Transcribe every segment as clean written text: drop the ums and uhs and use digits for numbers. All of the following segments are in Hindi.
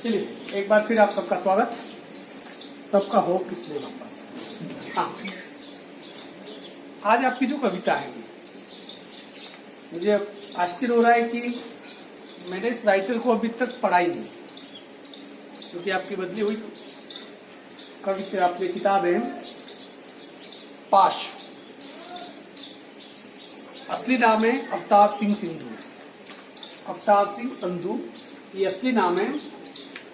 चलिए एक बार फिर आप सबका स्वागत, सबका हो किसने वापस। हाँ, आज आपकी जो कविता है, मुझे आश्चर्य हो रहा है कि मैंने इस राइटर को अभी तक पढ़ा ही नहीं, क्योंकि आपकी बदली हुई कविता आपकी किताब है पाश। असली नाम है अवतार सिंह संधू। अवतार सिंह संधू ये असली नाम है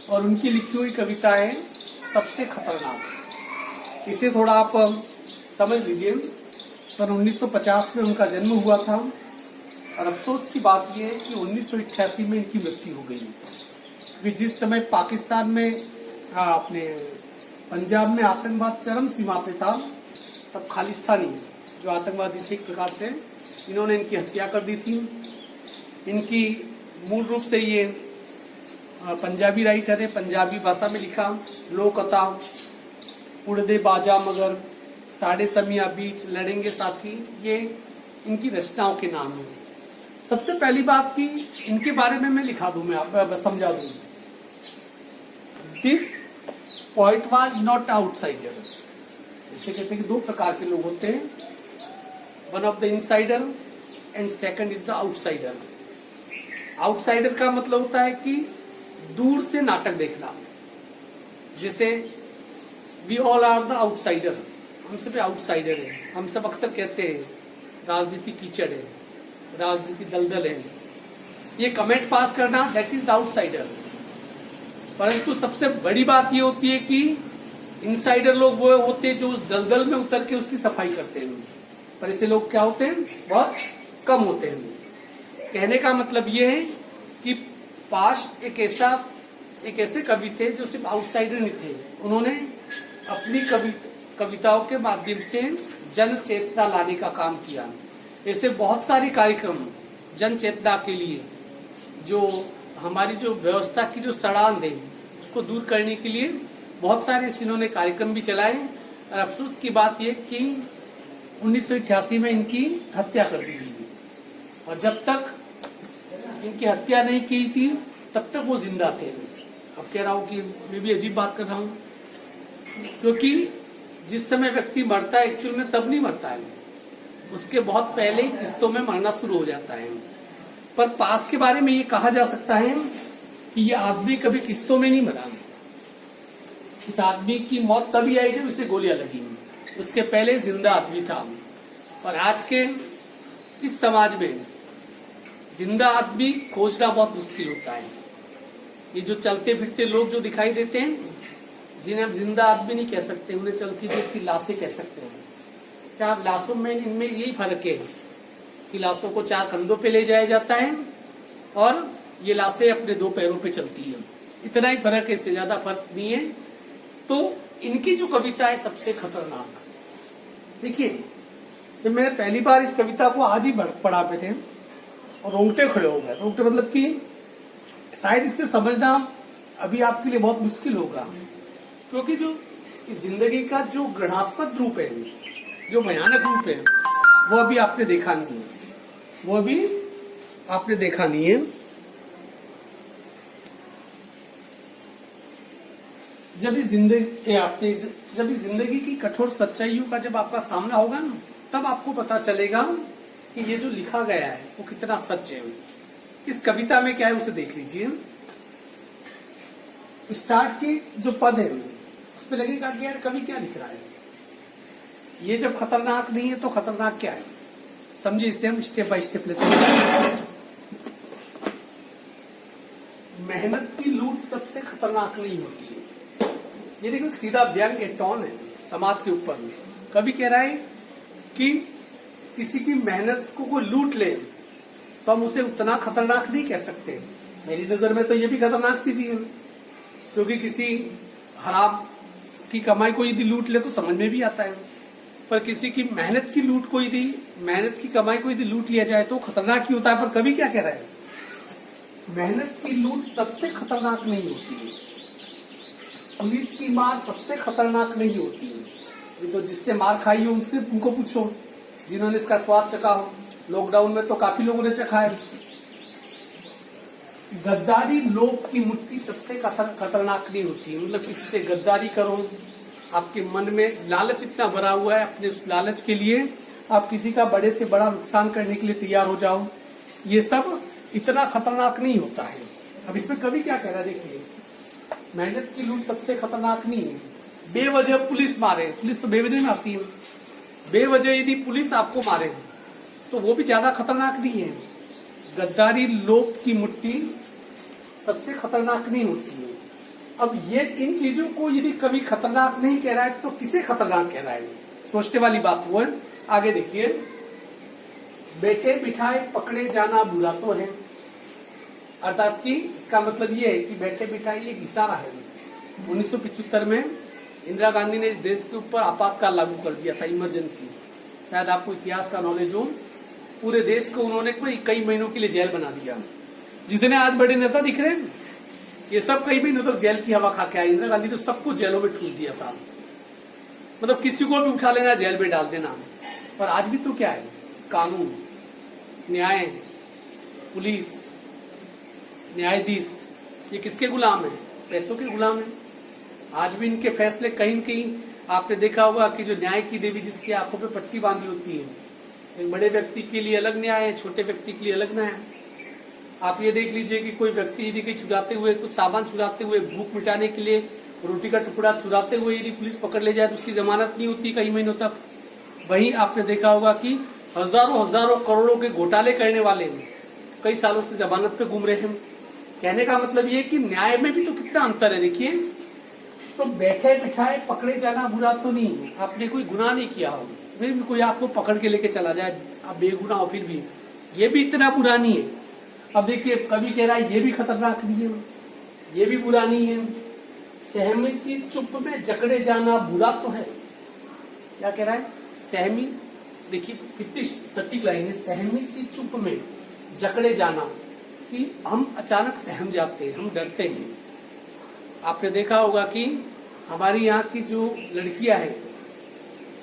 और उनकी लिखी हुई कविता है सबसे खतरनाक। इसे थोड़ा आप समझ लीजिए। सन 1950 में उनका जन्म हुआ था और अफसोस की बात यह है कि 1988 में इनकी मृत्यु हो गई। क्योंकि जिस समय पाकिस्तान में अपने पंजाब में आतंकवाद चरम सीमा पे था, तब खालिस्तानी जो आतंकवादी थे एक प्रकार से इन्होंने इनकी हत्या कर दी थी। इनकी मूल रूप से ये पंजाबी राइटर है, पंजाबी भाषा में लिखा। लोकता, उड़दे बाजा मगर, साढ़े समिया बीच, लड़ेंगे साथी, ये इनकी रचनाओं के नाम है। सबसे पहली बात की इनके बारे में मैं लिखा दूं, मैं आप समझा दूं। This poet was not outsider. इसे कहते हैं कि दो प्रकार के लोग होते हैं, one of the insider and second is the outsider. Outsider का मतलब होता है कि दूर से नाटक देखना, जैसे we all are the outsider, हम सब आउटसाइडर है। हम सब अक्सर कहते हैं राजनीति कीचड़ है, राजनीति दलदल है, ये कमेंट पास करना दैट इज द आउटसाइडर। परंतु सबसे बड़ी बात ये होती है कि इनसाइडर लोग वो होते हैं जो उस दलदल में उतर के उसकी सफाई करते हैं, पर ऐसे लोग क्या होते हैं, बहुत कम होते हैं। कहने का मतलब ये है कि पाश एक ऐसे कवि थे जो सिर्फ आउटसाइडर नहीं थे। उन्होंने अपनी कविताओं के माध्यम से जन चेतना लाने का काम किया। ऐसे बहुत सारे कार्यक्रम जन चेतना के लिए, जो हमारी जो व्यवस्था की जो सड़ांध है उसको दूर करने के लिए बहुत सारे इन्होंने कार्यक्रम भी चलाए। और अफसोस की बात यह कि 1988 में इनकी हत्या कर दी गई और जब तक इनकी हत्या नहीं की थी तब तक वो जिंदा थे। अब कह रहा हूं कि मैं भी अजीब बात कर रहा हूं, क्योंकि जिस समय व्यक्ति मरता है एक्चुअल में तब नहीं मरता है, उसके बहुत पहले ही किस्तों में मरना शुरू हो जाता है। पर पास के बारे में ये कहा जा सकता है कि ये आदमी कभी किस्तों में नहीं मरा। इस आदमी की मौत तभी आई जब इसे गोलियां लगी, उसके पहले जिंदा आदमी था। और आज के इस समाज में जिंदा आदमी खोजना बहुत मुश्किल होता है। ये जो चलते फिरते लोग जो दिखाई देते हैं, जिन्हें आप जिंदा आदमी नहीं कह सकते, उन्हें चलती फिरती लाशें कह सकते हैं। क्या लाशों में इनमें यही फर्क है कि लाशों को चार कंधों पे ले जाया जाता है और ये लाशें अपने दो पैरों पे चलती है, इतना ही फर्क है, इससे ज्यादा फर्क नहीं है। तो इनकी जो कविता है सबसे खतरनाक। देखिए, जब मैंने पहली बार इस कविता को आज ही पढ़ा पे थे और रोंगटे खड़े हो गए। रोंगटे मतलब कि शायद इससे समझना अभी आपके लिए बहुत मुश्किल होगा, क्योंकि जो जिंदगी का जो घृणास्पद रूप है, जो भयानक रूप है, वो अभी आपने देखा नहीं है, वो अभी आपने देखा नहीं है। जब ये जिंदगी की कठोर सच्चाइयों का जब आपका सामना होगा ना, तब आपको पता चलेगा कि ये जो लिखा गया है वो कितना सच है। इस कविता में क्या है उसे देख लीजिए। स्टार्ट की जो पद है उस पर लगेगा कि यार कवि क्या लिख रहा है। ये जब खतरनाक नहीं है तो खतरनाक क्या है, समझिए। इसे हम स्टेप बाय स्टेप लेते हैं। मेहनत की लूट सबसे खतरनाक नहीं होती है। ये देखो, एक सीधा व्यंग्य टोन है समाज के ऊपर। कवि कह रहा है कि किसी की मेहनत को कोई लूट ले तो हम उसे उतना खतरनाक नहीं कह सकते। मेरी नजर में तो ये भी खतरनाक चीज ही है, क्योंकि किसी हराम की कमाई को यदि लूट ले तो समझ में भी आता है, पर किसी की मेहनत की लूट को यदि, मेहनत की कमाई को यदि लूट लिया जाए तो खतरनाक ही होता है। पर कवि क्या कह रहा है, मेहनत की लूट सबसे खतरनाक नहीं होती है, पुलिस की मार सबसे खतरनाक नहीं होती है। ये तो जिसने मार खाई हो उनसे उनको पूछो, जिन्होंने इसका स्वाद चखा हो। लॉकडाउन में तो काफी लोगों ने चखा है। गद्दारी लोभ की मुट्ठी सबसे खतरनाक नहीं होती है। मतलब किसी से गद्दारी करो, आपके मन में लालच इतना भरा हुआ है, अपने उस लालच के लिए आप किसी का बड़े से बड़ा नुकसान करने के लिए तैयार हो जाओ, ये सब इतना खतरनाक नहीं होता है। अब इसमें कवि क्या कह रहा है, देखिए, मेहनत की लूट सबसे खतरनाक नहीं है। बेवजह पुलिस मारे, पुलिस तो बेवजह मारती है, बेवजह यदि पुलिस आपको मारे तो वो भी ज्यादा खतरनाक नहीं है। गद्दारी लोभ की मुट्ठी सबसे खतरनाक नहीं होती है। अब ये इन चीजों को यदि कभी खतरनाक नहीं कह रहा है तो किसे खतरनाक कह रहा है, सोचने वाली बात वो है। आगे देखिए, बैठे बिठाए पकड़े जाना बुरा तो है। अर्थात कि इसका मतलब ये है कि बैठे बिठाए एक इशारा है। 1975 में इंदिरा गांधी ने इस देश के ऊपर आपातकाल लागू कर दिया था, इमरजेंसी। शायद आपको इतिहास का नॉलेज हो। पूरे देश को उन्होंने कई महीनों के लिए जेल बना दिया। जितने आज बड़े नेता दिख रहे हैं ये सब कई महीनों तक जेल की हवा खा के आए। इंदिरा गांधी ने सबको जेलों में ठूस दिया था, मतलब किसी को भी उठा लेना जेल में डाल देना। और आज भी तो क्या है, कानून, न्याय, पुलिस, न्यायाधीश, ये किसके गुलाम है, पैसों के गुलाम है। आज भी इनके फैसले कहीं न कहीं आपने देखा होगा कि जो न्याय की देवी जिसकी आंखों पे पट्टी बांधी होती है, एक बड़े व्यक्ति के लिए अलग न्याय है, छोटे व्यक्ति के लिए अलग न्याय है। आप ये देख लीजिए कि कोई व्यक्ति यदि कहीं चुराते हुए, कुछ सामान चुराते हुए, भूख मिटाने के लिए रोटी का टुकड़ा चुराते हुए यदि पुलिस पकड़ ले जाए तो उसकी जमानत नहीं होती कई महीनों तक। वहीं आपने देखा होगा कि हजारों करोड़ों के घोटाले करने वाले कई सालों से जमानत पे घूम रहे हैं। कहने का मतलब ये कि न्याय में भी तो कितना अंतर है। देखिए, तो बैठे बिठाए पकड़े जाना बुरा तो नहीं है। आपने कोई गुनाह नहीं किया हो, फिर भी कोई आपको पकड़ के लेके चला जाए, आप बेगुनाह हो, फिर भी ये भी इतना बुरा नहीं है। अब देखिए, कवि कह रहा है ये भी खतरनाक नहीं है, ये भी बुरा नहीं है। सहमी सी चुप में जकड़े जाना बुरा तो है। क्या कह रहा है, सहमी, देखिए कितनी सटीक लाइन है, सहमी सी चुप में जकड़े जाना, कि हम अचानक सहम जाते हैं, हम डरते हैं। आपने देखा होगा कि हमारी यहाँ की जो लड़कियां हैं,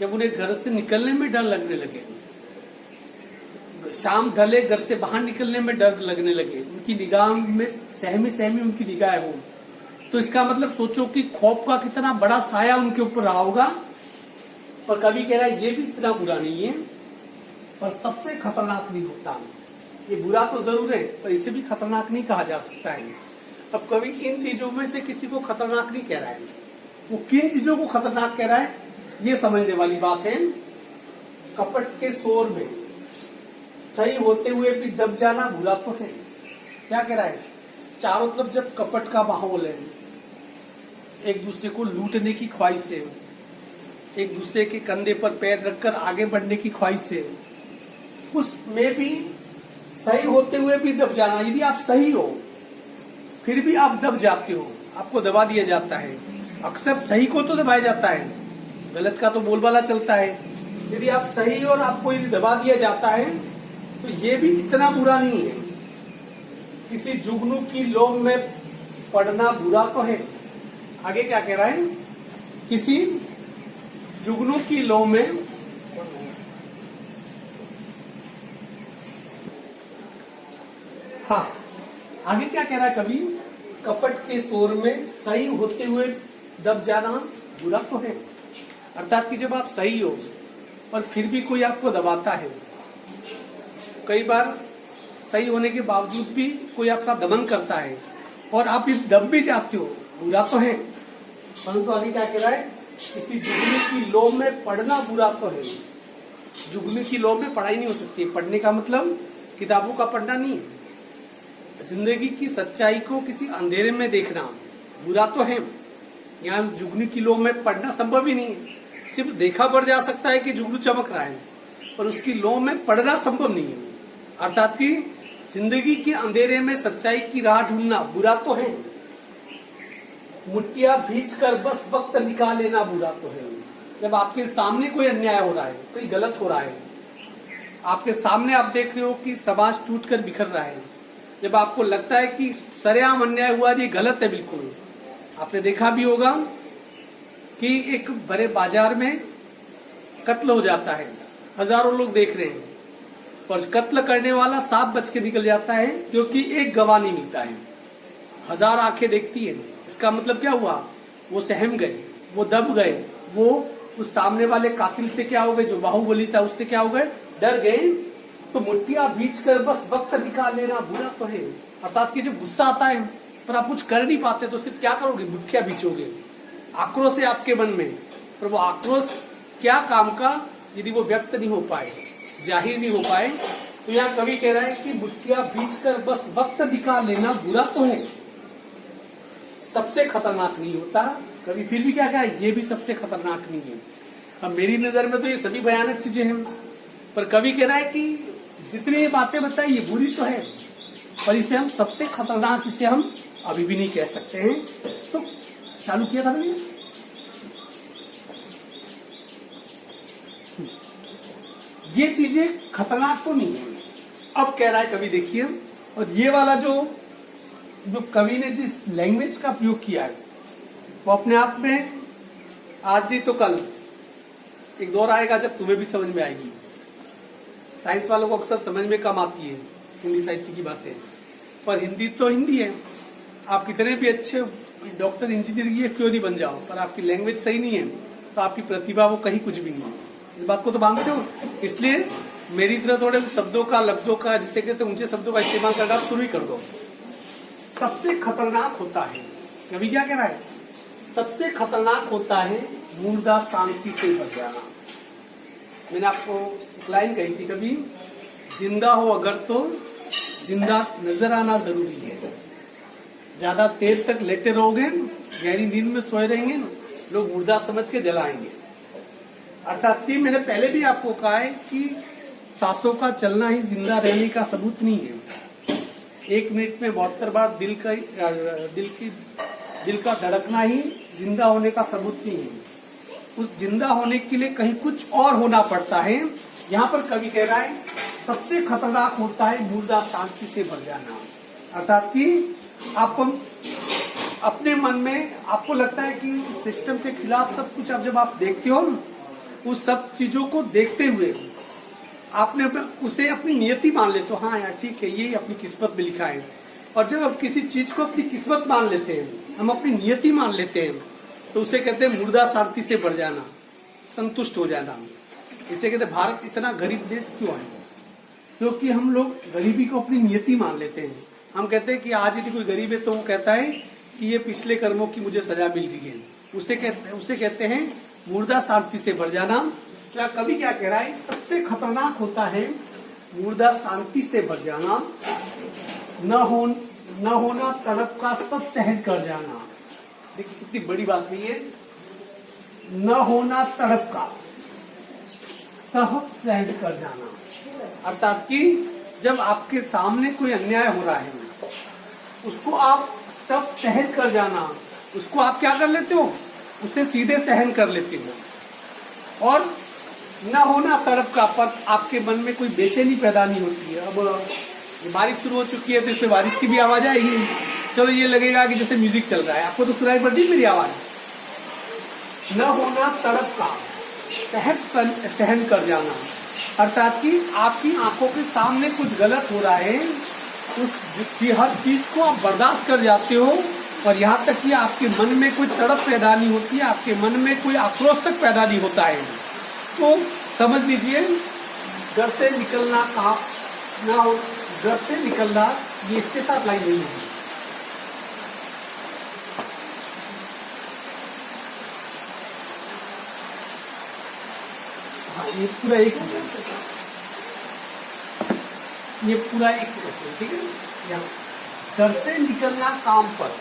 जब उन्हें घर से निकलने में डर लगने लगे, शाम ढले घर से बाहर निकलने में डर लगने लगे, उनकी निगाह में सहमी सहमी उनकी निगाह हो, तो इसका मतलब सोचो कि खौफ का कितना बड़ा साया उनके ऊपर रहा होगा। पर कवि कह रहा है ये भी इतना बुरा नहीं है, पर सबसे खतरनाक नहीं होता। ये बुरा तो जरूर है, पर इसे भी खतरनाक नहीं कहा जा सकता है। अब कवि इन चीजों में से किसी को खतरनाक नहीं कह रहा है, वो किन चीजों को खतरनाक कह रहा है ये समझने वाली बात है। कपट के शोर में सही होते हुए भी दब जाना बुरा तो है। क्या कह रहा है, चारों तरफ जब कपट का माहौल है, एक दूसरे को लूटने की ख्वाहिश है, एक दूसरे के कंधे पर पैर रखकर आगे बढ़ने की ख्वाहिश है, उसमें भी सही होते हुए भी दब जाना। यदि आप सही हो फिर भी आप दब जाते हो, आपको दबा दिया जाता है। अक्सर सही को तो दबाया जाता है, गलत का तो बोलबाला चलता है। यदि आप सही और आपको यदि दबा दिया जाता है तो ये भी इतना बुरा नहीं है। किसी जुगनू की लोभ में पड़ना बुरा तो है। आगे क्या कह रहा है, किसी जुगनू की लोभ में, हाँ आगे क्या कह रहा है कवि, कपट के शोर में सही होते हुए दब जाना बुरा तो है। अर्थात कि जब आप सही हो और फिर भी कोई आपको दबाता है, कई बार सही होने के बावजूद भी कोई आपका दमन करता है और आप दब भी जाते हो, बुरा तो है। परंतु आगे क्या कह रहा है, किसी जुगनू की लोभ में पढ़ना बुरा तो है। जुगनू की लोभ में पढ़ाई नहीं हो सकती। पढ़ने का मतलब किताबों का पढ़ना नहीं है, जिंदगी की सच्चाई को किसी अंधेरे में देखना बुरा तो है। यहाँ जुगनू की लोभ में पढ़ना संभव ही नहीं है। सिर्फ देखा पड़ जा सकता है कि जुगनू चमक रहा है, पर उसकी लोभ में पढ़ना संभव नहीं है। अर्थात कि जिंदगी के अंधेरे में सच्चाई की राह ढूंढना बुरा तो है। मुट्ठियां भींच कर बस वक्त निकाल लेना बुरा तो है। जब आपके सामने कोई अन्याय हो रहा है, कोई गलत हो रहा है, आपके सामने आप देख रहे हो कि समाज टूटकर बिखर रहा है, जब आपको लगता है कि सरेआम अन्याय हुआ, ये गलत है बिल्कुल। आपने देखा भी होगा कि एक बड़े बाजार में कत्ल हो जाता है, हजारों लोग देख रहे हैं, और कत्ल करने वाला 7 बच के निकल जाता है, क्योंकि एक गवाह नहीं मिलता है, 1000 आंखें देखती है। इसका मतलब क्या हुआ, वो सहम गए, वो दब गए, वो उस सामने वाले कातिल से क्या हो गए, जो बाहुबली था उससे क्या हो गए, डर गए। तो मुट्ठियां बीच कर बस वक्त निकाल लेना बुरा तो है, अर्थात कि जब गुस्सा आता है पर आप कुछ कर नहीं पाते तो सिर्फ क्या करोगे, मुट्ठियां बीचोगे, आक्रोश है आपके मन में, पर वो आक्रोश क्या काम का यदि वो व्यक्त नहीं हो पाए, जाहिर नहीं हो पाए। तो यहाँ कवि कह रहा है कि मुट्ठियां बीच कर बस वक्त निकाल लेना बुरा तो है, सबसे खतरनाक नहीं होता। कभी फिर भी क्या कहा, ये भी सबसे खतरनाक नहीं है। अब मेरी नजर में तो ये सभी भयानक चीजें हैं, पर कवि कह रहा है कि जितनी ये बातें बताई ये बुरी तो है, पर इसे हम सबसे खतरनाक इसे हम अभी भी नहीं कह सकते हैं। तो चालू किया था मैंने, ये चीजें खतरनाक तो नहीं है। अब कह रहा है कवि, देखिए, और ये वाला जो कवि ने जिस लैंग्वेज का प्रयोग किया है वो अपने आप में आज नहीं तो कल एक दौर आएगा जब तुम्हें भी समझ में आएगी। साइंस वालों को अक्सर समझ में कम आती है हिंदी साहित्य की बातें, पर हिंदी तो हिंदी है। आप कितने भी अच्छे डॉक्टर इंजीनियर ये क्यों नहीं बन जाओ, पर आपकी लैंग्वेज सही नहीं है तो आपकी प्रतिभा वो कहीं कुछ भी नहीं है। इस बात को तो मानते हो। इसलिए मेरी तरह थोड़े शब्दों का, लफ्जों का, जिसे कहते हैं ऊंचे शब्दों का इस्तेमाल करना शुरू ही कर दो। सबसे खतरनाक होता है, कभी क्या कह रहा है, सबसे खतरनाक होता है मुर्दा शांति से भर जाना। मैंने आपको एक लाइन कही थी कभी, जिंदा हो अगर तो जिंदा नजर आना जरूरी है। ज्यादा देर तक लेटे रहोगे, गहरी नींद में सोए रहेंगे, लोग मुर्दा समझ के जलाएंगे। अर्थात कि मैंने पहले भी आपको कहा है कि सांसों का चलना ही जिंदा रहने का सबूत नहीं है। 1 मिनट में 72 बार दिल का धड़कना ही जिंदा होने का सबूत नहीं है। उस जिंदा होने के लिए कहीं कुछ और होना पड़ता है। यहाँ पर कवि कह रहा है सबसे खतरनाक होता है मुर्दा शांति से भर जाना। अर्थात कि आप अपने मन में आपको लगता है कि इस सिस्टम के खिलाफ सब कुछ, अब जब आप देखते हो उस सब चीजों को देखते हुए आपने उसे अपनी नियति मान लेते हो, हाँ यार ठीक है, ये अपनी किस्मत में लिखा है। और जब आप किसी चीज को अपनी किस्मत मान लेते हैं, हम अपनी नियति मान लेते हैं, तो उसे कहते हैं मुर्दा शांति से भर जाना, संतुष्ट हो जाना। इसे कहते हैं भारत इतना गरीब देश क्यों है, क्योंकि हम लोग गरीबी को अपनी नियति मान लेते हैं। हम कहते हैं कि आज यदि कोई गरीब है तो वो कहता है कि ये पिछले कर्मों की मुझे सजा मिल रही है, उसे कहते हैं मुर्दा शांति से भर जाना। क्या कवि क्या कह रहा है, सबसे खतरनाक होता है मुर्दा शांति से भर जाना, न होना तड़प का सब सहन कर जाना। देखिए कितनी बड़ी बात नहीं है, न होना तड़प का सब सहन कर जाना। अर्थात कि जब आपके सामने कोई अन्याय हो रहा है उसको आप सब सहन कर जाना, उसको आप क्या कर लेते हो, उसे सीधे सहन कर लेते हो। और न होना तड़प का, पर आपके मन में कोई बेचैनी पैदा नहीं होती है। अब बारिश शुरू हो चुकी है तो इसमें बारिश की भी आवाज आएगी, चलो ये लगेगा कि जैसे म्यूजिक चल रहा है, आपको तो सुनाई पड़ती मेरी आवाज। न होना तड़प का सहन कर जाना, अर्थात कि आपकी आंखों के सामने कुछ गलत हो रहा है, हर चीज को आप बर्दाश्त कर जाते हो, और यहाँ तक कि आपके मन में कोई तड़प पैदा नहीं होती है, आपके मन में कोई आक्रोश तक पैदा नहीं होता है। तो समझ लीजिए घर से निकलना कहाँ ना हो, घर से निकलना ये इसके साथ लाइन नहीं है। हाँ, ये पूरा एक ठीक है। घर से निकलना काम पर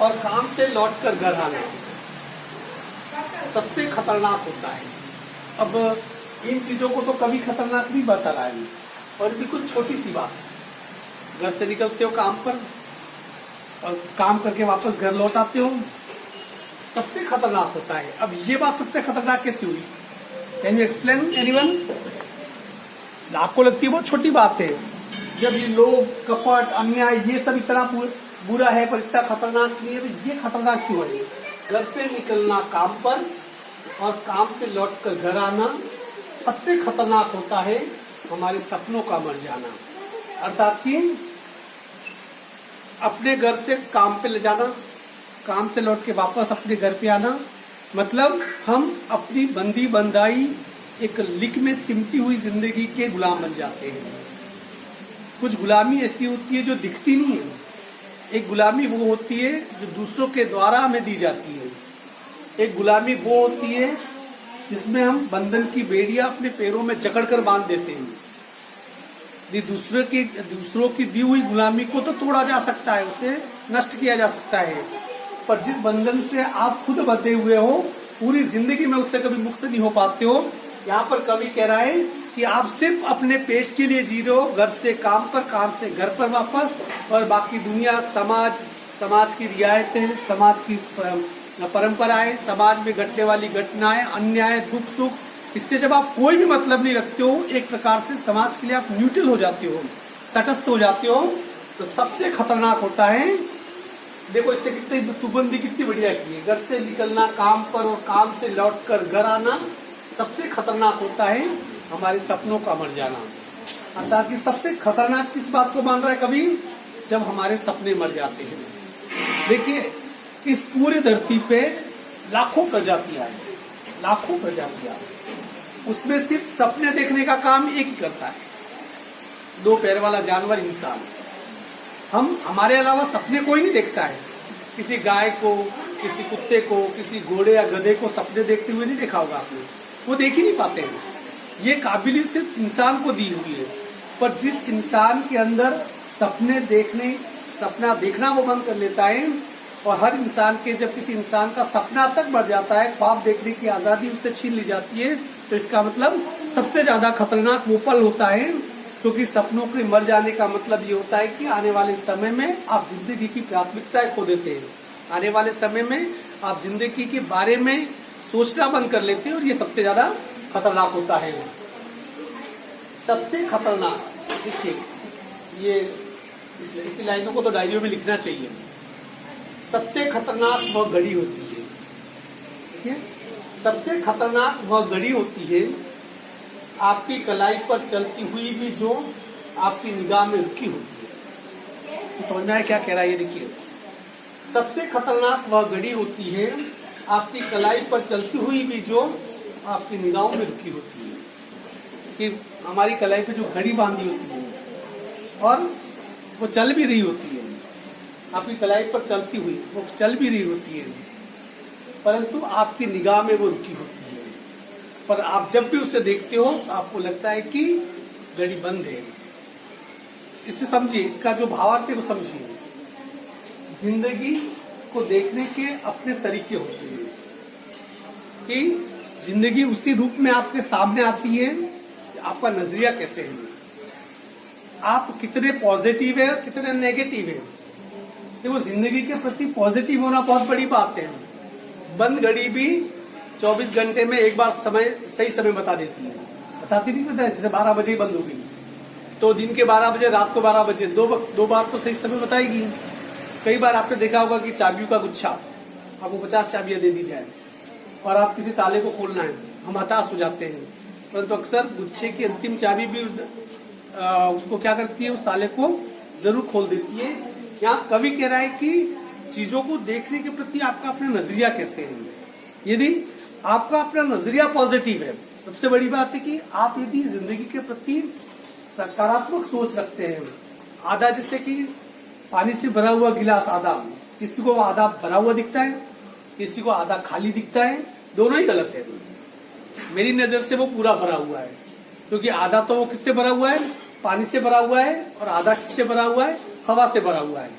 और काम से लौटकर घर आना सबसे खतरनाक होता है। अब इन चीजों को तो कभी खतरनाक नहीं बता रहा है, और बिल्कुल छोटी सी बात, घर से निकलते हो काम पर और काम करके वापस घर लौट आते हो, सबसे खतरनाक होता है। अब ये बात सबसे खतरनाक कैसी हुई, कैन यू एक्सप्लेन एनीवन? आपको लगती है बहुत छोटी बात है, जब ये लोग कपट अन्याय ये सब इतना बुरा है पर इतना खतरनाक नहीं है, तो ये खतरनाक क्यों है? घर से निकलना काम पर और काम से लौटकर घर आना सबसे खतरनाक होता है। हमारे सपनों का मर जाना, अर्थात कि अपने घर से काम पे ले जाना, काम से लौट के वापस अपने घर पे आना, मतलब हम अपनी बंदी बंधाई एक लिक में सिमटी हुई जिंदगी के गुलाम बन जाते हैं। कुछ गुलामी ऐसी होती है जो दिखती नहीं है, एक गुलामी वो होती है जो दूसरों के द्वारा हमें दी जाती है, एक गुलामी वो होती है जिसमें हम बंधन की बेड़ियां अपने पैरों में जकड़ कर बांध देते हैं। दूसरों की दी हुई गुलामी को तो तोड़ा जा सकता है, उसे नष्ट किया जा सकता है, पर जिस बंधन से आप खुद बंधे हुए हो पूरी जिंदगी में उससे कभी मुक्त नहीं हो पाते हो। यहाँ पर कवि कह रहा है कि आप सिर्फ अपने पेट के लिए जी रहे हो, घर से काम पर, काम से घर पर वापस, और बाकी दुनिया, समाज की रियायतें, समाज की परंपराएं, समाज में घटने वाली घटनाएं, अन्याय, दुख सुख, इससे जब आप कोई भी मतलब नहीं रखते हो, एक प्रकार से समाज के लिए आप न्यूट्रल हो जाते हो, तटस्थ हो जाते हो, तो सबसे खतरनाक होता है, देखो इससे कितनी तुकबंदी कितनी बढ़िया की है, घर से निकलना काम पर और काम से लौटकर घर आना, सबसे खतरनाक होता है हमारे सपनों का मर जाना। अर्थात कि सबसे खतरनाक किस बात को मान रहा है कवि? जब हमारे सपने मर जाते हैं। देखिए इस पूरी धरती पे लाखों प्रजातियां हैं, लाखों प्रजातियां, उसमें सिर्फ सपने देखने का काम एक ही करता है, दो पैर वाला जानवर इंसान। हमारे अलावा सपने कोई नहीं देखता है। किसी गाय को, किसी कुत्ते को, किसी घोड़े या गधे को सपने देखते हुए नहीं देखा होगा आपने, वो देख ही नहीं पाते हैं। ये काबिलियत सिर्फ इंसान को दी हुई है, पर जिस इंसान के अंदर सपना देखना वो बंद कर लेता है, और हर इंसान के जब किसी इंसान का सपना तक बढ़ जाता है, ख्वाब देखने की आजादी उससे छीन ली जाती है, तो इसका मतलब सबसे ज्यादा खतरनाक वो पल होता है, क्योंकि सपनों के मर जाने का मतलब ये होता है कि आने वाले समय में आप जिंदगी की प्राथमिकताएं खो देते हैं, आने वाले समय में आप जिंदगी के बारे में सोचना बंद कर लेते हैं, और ये सबसे ज्यादा खतरनाक होता है। सबसे खतरनाक, देखिए ये इसी लाइनों को तो डायरियों में लिखना चाहिए। सबसे खतरनाक वह घड़ी होती है, ठीक है, सबसे खतरनाक वह घड़ी होती है आपकी कलाई पर चलती हुई भी जो आपकी निगाह में रुकी होती है। तो समझ में आया क्या कह रहा है ये? देखिए सबसे खतरनाक वह घड़ी होती है आपकी कलाई पर चलती हुई भी जो आपकी निगाहों में रुकी होती है। कि हमारी कलाई पे जो घड़ी बांधी होती है और वो चल भी रही होती है, आपकी कलाई पर चलती हुई वो चल भी रही होती है, परंतु आपकी निगाह में वो रुकी होती है, पर आप जब भी उसे देखते हो तो आपको लगता है कि घड़ी बंद है। इससे समझिए, इसका जो भावार्थ है वो समझिए। जिंदगी को देखने के अपने तरीके होते हैं कि जिंदगी उसी रूप में आपके सामने आती है, आपका नजरिया कैसे है, आप कितने पॉजिटिव है और कितने नेगेटिव है। देखो जिंदगी के प्रति पॉजिटिव होना बहुत बड़ी बात है। बंद घड़ी भी 24 घंटे में एक बार सही समय बता देती है, बताती नहीं, पता है जैसे 12 बजे ही बंद होगी तो दिन के 12 बजे, रात को 12 बजे, दो बार तो सही समय बताएगी। कई बार आपने देखा होगा कि चाबियों का गुच्छा, आपको 50 चाबियां दे दी जाए और आप किसी ताले को खोलना है, हम हताश हो जाते हैं, परंतु अक्सर गुच्छे की अंतिम चाबी भी उसको क्या करती है, उस ताले को जरूर खोल देती है। यहाँ कवि कह रहा है कि चीजों को देखने के प्रति आपका अपना नजरिया कैसे है। यदि आपका अपना नजरिया पॉजिटिव है, सबसे बड़ी बात है कि आप यदि जिंदगी के प्रति सकारात्मक सोच रखते हैं, आधा जैसे कि पानी से भरा हुआ गिलास आधा, किसी को आधा भरा हुआ दिखता है, किसी को आधा खाली दिखता है, दोनों ही गलत है। मेरी नजर से वो पूरा भरा हुआ है, क्योंकि आधा तो वो किससे भरा हुआ है, पानी से भरा हुआ है, और आधा किससे भरा हुआ है, हवा से भरा हुआ है।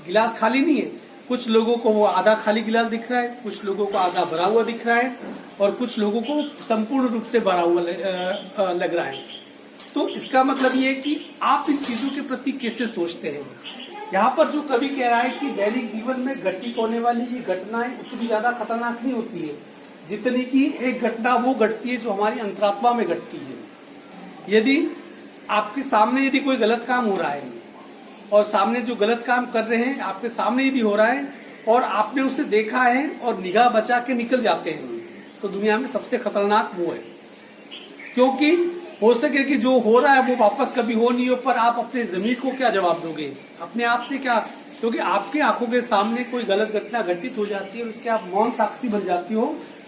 गिलास खाली नहीं है। कुछ लोगों को वो आधा खाली गिलास दिख रहा है, कुछ लोगों को आधा भरा हुआ दिख रहा है, और कुछ लोगों को संपूर्ण रूप से भरा हुआ लग रहा है। तो इसका मतलब ये है कि आप इन चीजों के प्रति कैसे सोचते हैं। यहाँ पर जो कवि कह रहा है कि दैनिक जीवन में घटित होने वाली ये घटनाएं उतनी ज्यादा खतरनाक नहीं होती है जितनी की एक घटना वो घटती है जो हमारी अंतरात्मा में घटती है। यदि आपके सामने यदि कोई गलत काम हो रहा है और सामने जो गलत काम कर रहे हैं आपके सामने यदि हो रहा है और आपने उसे देखा है और निगाह बचा के निकल जाते हैं, तो दुनिया में सबसे खतरनाक वो है, क्योंकि हो सके कि जो हो रहा है वो वापस कभी हो नहीं हो, पर आप अपने जमीर को क्या जवाब दोगे, अपने आप से क्या, क्योंकि आपकी आंखों के सामने कोई गलत घटना घटित हो जाती है, उसके आप मौन साक्षी बन जाती हो,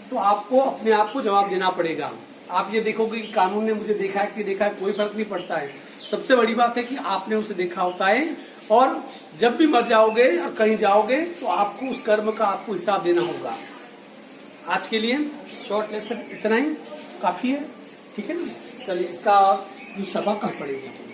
तो आपको अपने आप को जवाब देना पड़ेगा। आप ये देखोगे कि कानून ने मुझे देखा है कि देखा है, कोई फर्क नहीं पड़ता है। सबसे बड़ी बात है कि आपने उसे देखा होता है, और जब भी मर जाओगे और कहीं जाओगे तो आपको उस कर्म का आपको हिसाब देना होगा। आज के लिए शॉर्ट लेसन इतना ही काफी है, ठीक है ना। चलिए इसका दूसरा भाग कल पड़ेगा।